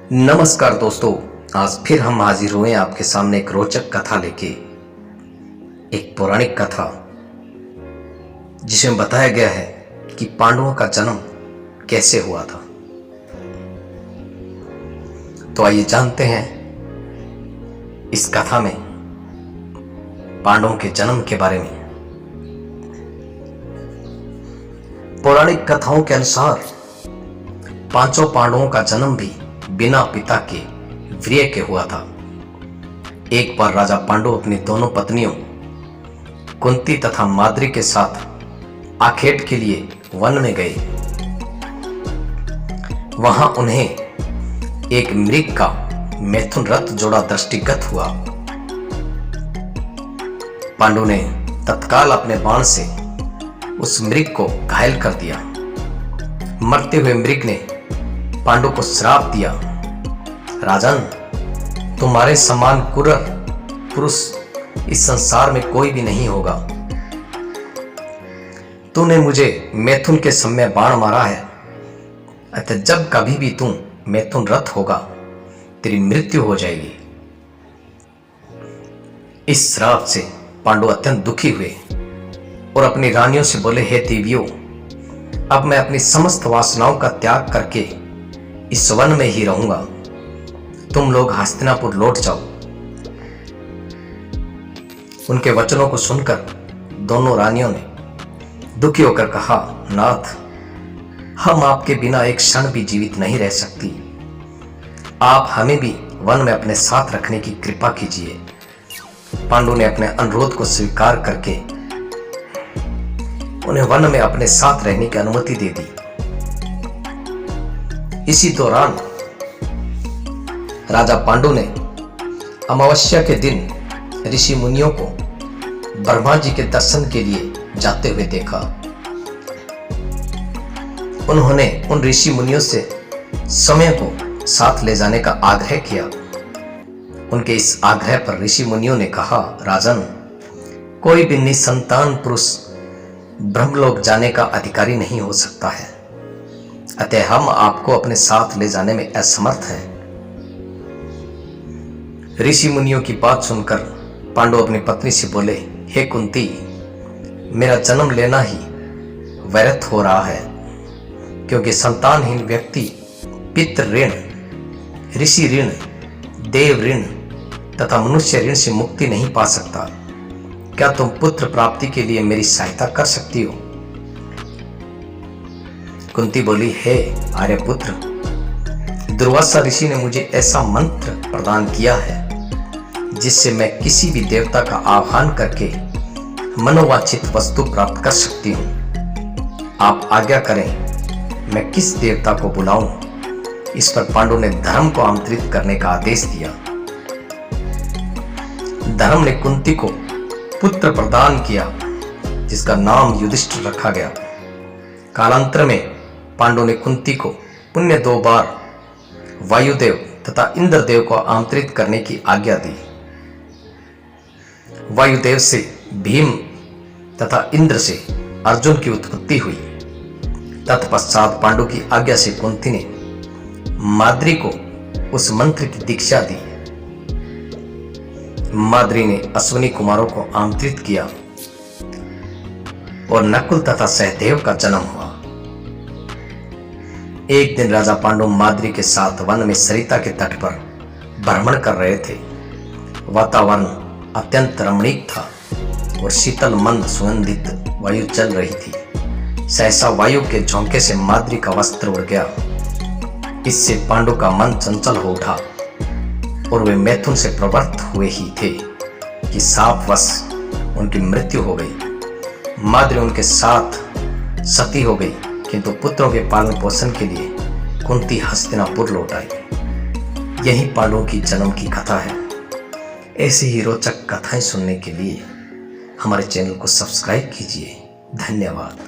नमस्कार दोस्तों, आज फिर हम हाजिर हुए हैं आपके सामने एक रोचक कथा लेके। एक पौराणिक कथा जिसमें बताया गया है कि पांडवों का जन्म कैसे हुआ था। तो आइए जानते हैं इस कथा में पांडवों के जन्म के बारे में। पौराणिक कथाओं के अनुसार पांचों पांडवों का जन्म भी बिना पिता के वीर्य के हुआ था। एक बार राजा पांडु अपनी दोनों पत्नियों कुंती तथा माद्री के साथ आखेट के लिए वन में गए। वहां उन्हें एक मृग का मैथुन रथ जोड़ा दृष्टिगत हुआ। पांडु ने तत्काल अपने बाण से उस मृग को घायल कर दिया। मरते हुए मृग ने पांडु को श्राप दिया, राजन, तुम्हारे समान क्रूर पुरुष इस संसार में कोई भी नहीं होगा। तूने मुझे मैथुन के समय बाण मारा है, अतः जब कभी भी तू मैथुन रथ होगा तेरी मृत्यु हो जाएगी। इस श्राप से पांडु अत्यंत दुखी हुए और अपनी रानियों से बोले, हे देवियों, अब मैं अपनी समस्त वासनाओं का त्याग करके इस वन में ही रहूंगा। तुम लोग हस्तिनापुर लौट जाओ। उनके वचनों को सुनकर दोनों रानियों ने दुखी होकर कहा, नाथ, हम आपके बिना एक क्षण भी जीवित नहीं रह सकती। आप हमें भी वन में अपने साथ रखने की कृपा कीजिए। पांडु ने अपने अनुरोध को स्वीकार करके उन्हें वन में अपने साथ रहने की अनुमति दे दी। इसी दौरान राजा पांडु ने अमावस्या के दिन ऋषि मुनियों को ब्रह्मा जी के दर्शन के लिए जाते हुए देखा। उन्होंने उन ऋषि मुनियों से समय को साथ ले जाने का आग्रह किया। उनके इस आग्रह पर ऋषि मुनियों ने कहा, राजन, कोई भी निसंतान पुरुष ब्रह्मलोक जाने का अधिकारी नहीं हो सकता है, अतः हम आपको अपने साथ ले जाने में असमर्थ हैं। ऋषि मुनियों की बात सुनकर पांडु अपनी पत्नी से बोले, हे कुंती, मेरा जन्म लेना ही व्यर्थ हो रहा है, क्योंकि संतानहीन व्यक्ति पितृ ऋण, ऋषि ऋण, देव ऋण तथा मनुष्य ऋण से मुक्ति नहीं पा सकता। क्या तुम पुत्र प्राप्ति के लिए मेरी सहायता कर सकती हो? कुंती बोली, हे आर्यपुत्र, दुर्वासा ऋषि ने मुझे ऐसा मंत्र प्रदान किया है जिससे मैं किसी भी देवता का आह्वान करके मनोवांछित वस्तु प्राप्त कर सकती हूँ। आप आज्ञा करें, मैं किस देवता को बुलाऊं? इस पर पांडु ने धर्म को आमंत्रित करने का आदेश दिया। धर्म ने कुंती को पुत्र प्रदान किया, जिसका नाम युधिष्ठिर रखा गया। कालांतर में पांडु ने कुंती को पुण्य 2 बार वायुदेव तथा इंद्रदेव को आमंत्रित करने की आज्ञा दी। वायुदेव से भीम तथा इंद्र से अर्जुन की उत्पत्ति हुई। तत्पश्चात पांडु की आज्ञा से कुंती ने माद्री को उस मंत्र की दीक्षा दी। माद्री ने अश्विनी कुमारों को आमंत्रित किया और नकुल तथा सहदेव का जन्म हुआ। एक दिन राजा पांडु माद्री के साथ वन में सरिता के तट पर भ्रमण कर रहे थे। वातावरण अत्यंत रमणीक था और शीतल मंद सुगंधित वायु चल रही थी। सहसा वायु के झोंके से माद्री का वस्त्र उड़ गया। इससे पांडु का मन चंचल हो उठा और वे मैथुन से प्रवृत्त हुए ही थे कि शापवश उनकी मृत्यु हो गई। माद्री उनके साथ सती हो गई, किंतु पुत्रों के पालन पोषण के लिए कुंती हस्तिनापुर लौट आई। यही पांडवों की जन्म की कथा है। ऐसी ही रोचक कथाएं सुनने के लिए हमारे चैनल को सब्सक्राइब कीजिए। धन्यवाद।